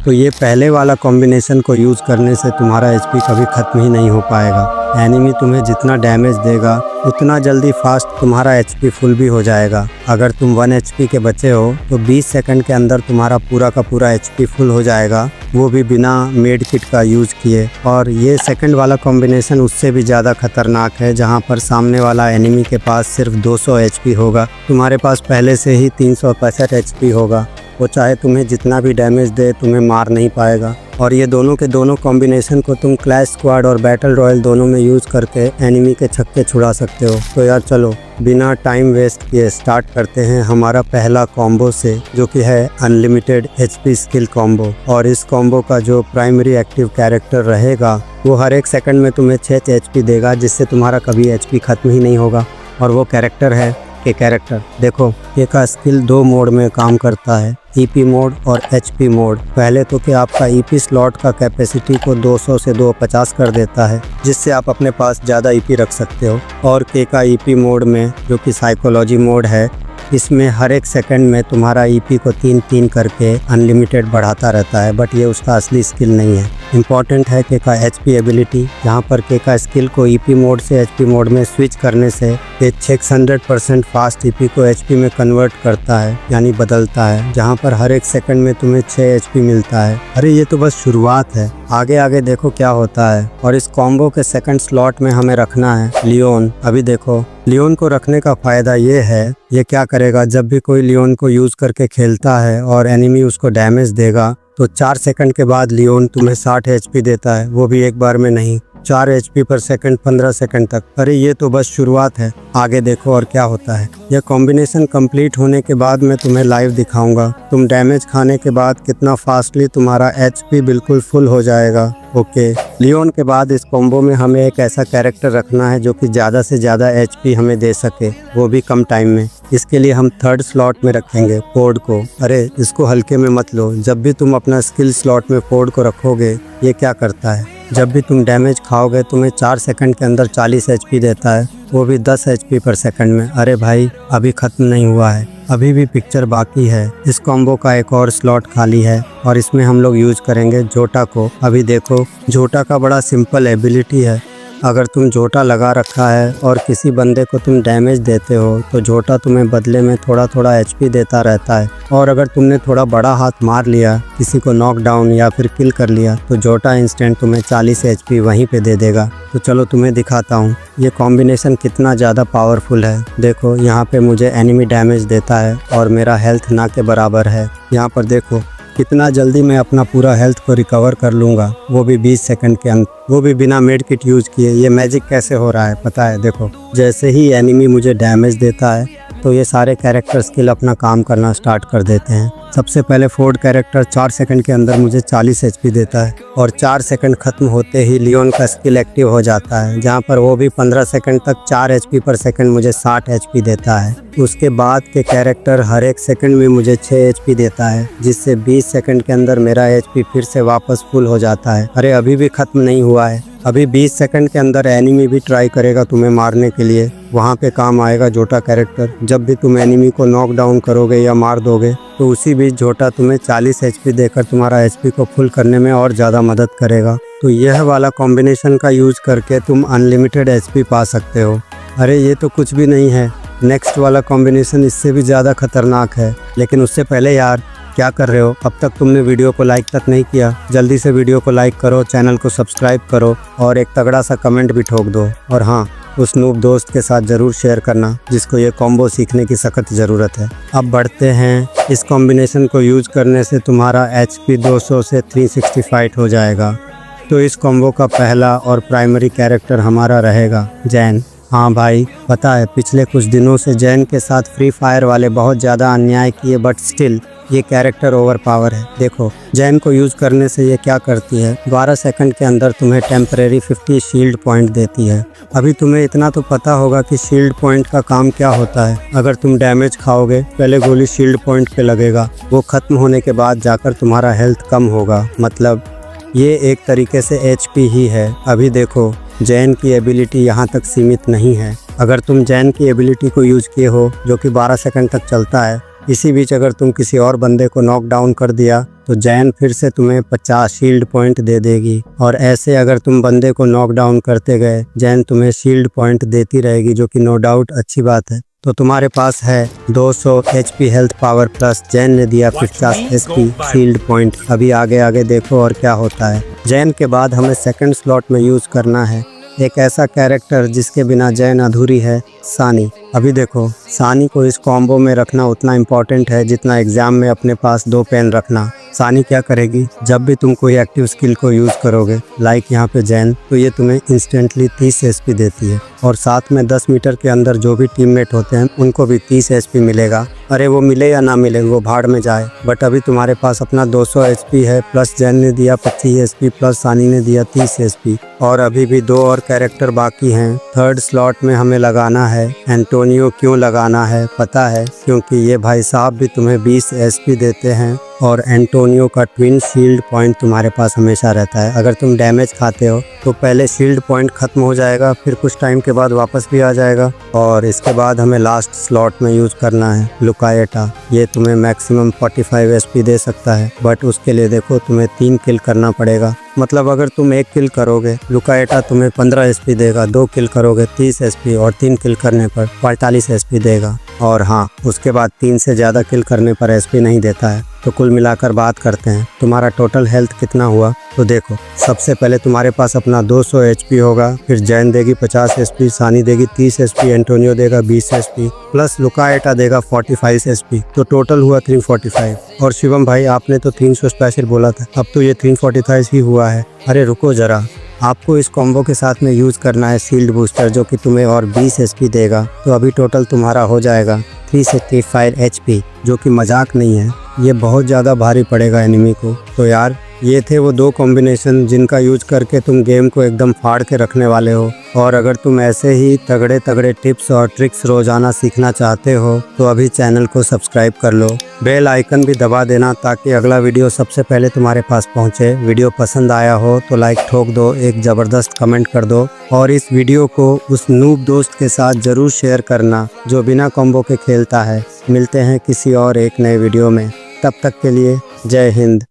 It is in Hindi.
तो ये पहले वाला कॉम्बिनेशन को यूज़ करने से तुम्हारा एचपी कभी ख़त्म ही नहीं हो पाएगा। एनिमी तुम्हें जितना डैमेज देगा उतना जल्दी फास्ट तुम्हारा एचपी फुल भी हो जाएगा। अगर तुम 1 एचपी के बचे हो तो 20 सेकंड के अंदर तुम्हारा पूरा का पूरा एचपी फुल हो जाएगा, वो भी बिना मेड किट का यूज़ किए। और ये सेकंड वाला कॉम्बिनेशन उससे भी ज़्यादा खतरनाक है, जहाँ पर सामने वाला एनिमी के पास सिर्फ 200 एचपी होगा, तुम्हारे पास पहले से ही 365 एचपी होगा। वो चाहे तुम्हें जितना भी डैमेज दे तुम्हें मार नहीं पाएगा। और ये दोनों के दोनों कॉम्बिनेशन को तुम क्लैश स्क्वाड और बैटल रॉयल दोनों में यूज़ करके एनिमी के छक्के छुड़ा सकते हो। तो यार चलो बिना टाइम वेस्ट किए स्टार्ट करते हैं हमारा पहला कॉम्बो से, जो कि है अनलिमिटेड एचपी स्किल कॉम्बो। और इस कॉम्बो का जो प्राइमरी एक्टिव कैरेक्टर रहेगा वो हर एक सेकंड में तुम्हें 6 एचपी देगा, जिससे तुम्हारा कभी एचपी ख़त्म ही नहीं होगा। और वो कैरेक्टर है कैरेक्टर। देखो के का स्किल 2 मोड में काम करता है, ईपी मोड और एचपी मोड। पहले तो कि आपका ईपी स्लॉट का कैपेसिटी को 200 से 250 कर देता है, जिससे आप अपने पास ज़्यादा ईपी रख सकते हो। और के का ईपी मोड में, जो कि साइकोलॉजी मोड है, इसमें हर एक सेकंड में तुम्हारा ईपी को 3-3 करके अनलिमिटेड बढ़ाता रहता है, बट ये उसका असली स्किल नहीं है। इम्पॉर्टेंट है के का एचपी एबिलिटी, जहाँ पर के का स्किल को ईपी मोड से एचपी मोड में स्विच करने से ये 600% फास्ट ईपी को एचपी में कन्वर्ट करता है, यानी बदलता है, जहाँ पर हर एक सेकंड में तुम्हें 6 एचपी मिलता है। अरे ये तो बस शुरुआत है, आगे आगे देखो क्या होता है। और इस कॉम्बो के सेकंड स्लॉट में हमें रखना है लियोन। अभी देखो लियोन को रखने का फ़ायदा ये है, ये क्या करेगा, जब भी कोई लियोन को यूज़ करके खेलता है और एनिमी उसको डैमेज देगा तो 4 सेकंड के बाद लियोन तुम्हें 60 एचपी देता है, वो भी एक बार में नहीं, 4 एचपी पर सेकंड 15 सेकंड तक। अरे ये तो बस शुरुआत है, आगे देखो और क्या होता है। यह कॉम्बिनेशन कंप्लीट होने के बाद मैं तुम्हें लाइव दिखाऊंगा तुम डैमेज खाने के बाद कितना फास्टली तुम्हारा एचपी बिल्कुल फुल हो जाएगा। ओके, लियोन के बाद इस कॉम्बो में हमें एक ऐसा कैरेक्टर रखना है जो कि ज़्यादा से ज़्यादा एचपी हमें दे सके, वो भी कम टाइम में। इसके लिए हम 3rd स्लॉट में रखेंगे फोर्ड को। अरे इसको हल्के में मत लो, जब भी तुम अपना स्किल स्लॉट में फोर्ड को रखोगे ये क्या करता है, जब भी तुम डैमेज खाओगे तुम्हें 4 सेकंड के अंदर 40 एचपी देता है, वो भी 10 एचपी पर सेकंड में। अरे भाई अभी ख़त्म नहीं हुआ है, अभी भी पिक्चर बाकी है। इस कॉम्बो का एक और स्लॉट खाली है और इसमें हम लोग यूज करेंगे जोटा को। अभी देखो जोटा का बड़ा सिंपल एबिलिटी है, अगर तुम जोटा लगा रखा है और किसी बंदे को तुम डैमेज देते हो तो जोटा तुम्हें बदले में थोड़ा थोड़ा एचपी देता रहता है। और अगर तुमने थोड़ा बड़ा हाथ मार लिया, किसी को नॉक डाउन या फिर किल कर लिया, तो जोटा इंस्टेंट तुम्हें 40 एचपी वहीं पे दे देगा। तो चलो तुम्हें दिखाता हूँ ये कॉम्बिनेशन कितना ज़्यादा पावरफुल है। देखो यहाँ पे मुझे एनिमी डैमेज देता है और मेरा हेल्थ ना के बराबर है। यहाँ पर देखो कितना जल्दी मैं अपना पूरा हेल्थ को रिकवर कर लूँगा, वो भी 20 सेकंड के अंदर, वो भी बिना मेड किट यूज़ किए। ये मैजिक कैसे हो रहा है पता है, देखो जैसे ही एनिमी मुझे डैमेज देता है तो ये सारे कैरेक्टर स्किल अपना काम करना स्टार्ट कर देते हैं। सबसे पहले फोर्ड कैरेक्टर 4 सेकंड के अंदर मुझे 40 एचपी देता है और 4 सेकंड खत्म होते ही लियोन का स्किल एक्टिव हो जाता है, जहां पर वो भी 15 सेकंड तक 4 एचपी पर सेकंड मुझे 60 एचपी देता है। उसके बाद के कैरेक्टर हर एक सेकंड में मुझे 6 एचपी देता है, जिससे 20 सेकंड के अंदर मेरा एचपी फिर से वापस फुल हो जाता है। अरे अभी भी खत्म नहीं हुआ है, अभी 20 सेकंड के अंदर एनिमी भी ट्राई करेगा तुम्हें मारने के लिए, वहाँ पे काम आएगा जोटा कैरेक्टर। जब भी तुम एनिमी को नॉक डाउन करोगे या मार दोगे तो उसी बीच जोटा तुम्हें 40 एचपी देकर तुम्हारा एचपी को फुल करने में और ज़्यादा मदद करेगा। तो यह वाला कॉम्बिनेशन का यूज करके तुम अनलिमिटेड एचपी पा सकते हो। अरे ये तो कुछ भी नहीं है, नेक्स्ट वाला कॉम्बिनेशन इससे भी ज़्यादा खतरनाक है। लेकिन उससे पहले यार क्या कर रहे हो, अब तक तुमने वीडियो को लाइक तक नहीं किया, जल्दी से वीडियो को लाइक करो, चैनल को सब्सक्राइब करो और एक तगड़ा सा कमेंट भी ठोक दो। और हाँ, उस नूब दोस्त के साथ ज़रूर शेयर करना जिसको ये कॉम्बो सीखने की सख्त ज़रूरत है। अब बढ़ते हैं, इस कॉम्बिनेशन को यूज़ करने से तुम्हारा एचपी 200 से 365 हो जाएगा। तो इस कॉम्बो का पहला और प्राइमरी कैरेक्टर हमारा रहेगा जैन। हाँ भाई पता है पिछले कुछ दिनों से जैन के साथ फ्री फायर वाले बहुत ज़्यादा अन्याय किए, बट स्टिल ये कैरेक्टर ओवर पावर है। देखो जैन को यूज़ करने से ये क्या करती है, 12 सेकंड के अंदर तुम्हें टेम्परेरी 50 शील्ड पॉइंट देती है। अभी तुम्हें इतना तो पता होगा कि शील्ड पॉइंट का काम क्या होता है। अगर तुम डैमेज खाओगे पहले गोली शील्ड पॉइंट पे लगेगा, वो ख़त्म होने के बाद जाकर तुम्हारा हेल्थ कम होगा, मतलब ये एक तरीके से एचपी ही है। अभी देखो जैन की एबिलिटी यहाँ तक सीमित नहीं है, अगर तुम जैन की एबिलिटी को यूज़ किए हो जो कि 12 सेकंड तक चलता है, इसी बीच अगर तुम किसी और बंदे को नॉक डाउन कर दिया तो जैन फिर से तुम्हें 50 शील्ड पॉइंट दे देगी, और ऐसे अगर तुम बंदे को नॉक डाउन करते गए जैन तुम्हें शील्ड पॉइंट देती रहेगी, जो कि नो डाउट अच्छी बात है। तो तुम्हारे पास है 200 HP health power plus Jain ने दिया 50 SP शील्ड पॉइंट। अभी आगे आगे देखो और क्या होता है। जैन के बाद हमें सेकंड स्लॉट में यूज़ करना है एक ऐसा कैरेक्टर जिसके बिना जैन अधूरी है, सानी। अभी देखो, सानी को इस कॉम्बो में रखना उतना इम्पॉर्टेंट है जितना एग्जाम में अपने पास 2 पेन रखना। सानी क्या करेगी, जब भी तुम कोई एक्टिव स्किल को यूज़ करोगे, लाइक यहाँ पे जैन, तो ये तुम्हें इंस्टेंटली 30 SP देती है, और साथ में 10 मीटर के अंदर जो भी टीममेट होते हैं उनको भी 30 SP मिलेगा। अरे वो मिले या ना मिले, वो भाड़ में जाए, बट अभी तुम्हारे पास अपना 200 HP है, प्लस जैन ने दिया 25 SP, प्लस सानी ने दिया 30 SP, और अभी भी 2 और कैरेक्टर बाकी हैं। थर्ड स्लॉट में हमें लगाना है एंटोनियो। क्यों लगाना है पता है, क्योंकि ये भाई साहब भी तुम्हें 20 SP देते हैं, और एंटोनियो का ट्विन शील्ड पॉइंट तुम्हारे पास हमेशा रहता है। अगर तुम डैमेज खाते हो तो पहले शील्ड पॉइंट खत्म हो जाएगा, फिर कुछ टाइम के बाद वापस भी आ जाएगा। और इसके बाद हमें लास्ट स्लॉट में यूज़ करना है लुकाएटा। ये तुम्हें मैक्सिमम 45 SP दे सकता है, बट उसके लिए देखो तुम्हें 3 किल करना पड़ेगा। मतलब अगर तुम 1 किल करोगे लुकाएटा तुम्हें 15 SP देगा, 2 किल करोगे 30 SP, और 3 किल करने पर 45 SP देगा। और हाँ, उसके बाद 3 से ज़्यादा किल करने पर SP नहीं देता है। तो कुल मिलाकर बात करते हैं, तुम्हारा टोटल हेल्थ कितना हुआ। तो देखो, सबसे पहले तुम्हारे पास अपना 200 HP होगा, फिर जैन देगी 50 SP, सानी देगी 30 SP, एंटोनियो देगा 20 SP, प्लस लुकाएटा देगा 45 SP, तो टोटल हुआ 345। और शिवम भाई, आपने तो 300 स्पेशल बोला था, अब तो ये 345 ही हुआ है। अरे रुको ज़रा, आपको इस कॉम्बो के साथ में यूज़ करना है शील्ड बूस्टर, जो कि तुम्हें और 20 SP देगा। तो अभी टोटल तुम्हारा हो जाएगा 365 HP, जो कि मजाक नहीं है, ये बहुत ज़्यादा भारी पड़ेगा एनिमी को। तो यार, ये थे वो 2 कॉम्बिनेशन जिनका यूज करके तुम गेम को एकदम फाड़ के रखने वाले हो। और अगर तुम ऐसे ही तगड़े तगड़े टिप्स और ट्रिक्स रोजाना सीखना चाहते हो तो अभी चैनल को सब्सक्राइब कर लो, बेल आइकन भी दबा देना ताकि अगला वीडियो सबसे पहले तुम्हारे पास पहुंचे। वीडियो पसंद आया हो तो लाइक ठोक दो, एक ज़बरदस्त कमेंट कर दो, और इस वीडियो को उस नूब दोस्त के साथ ज़रूर शेयर करना जो बिना कॉम्बो के खेलता है। मिलते हैं किसी और एक नए वीडियो में, तब तक के लिए जय हिंद।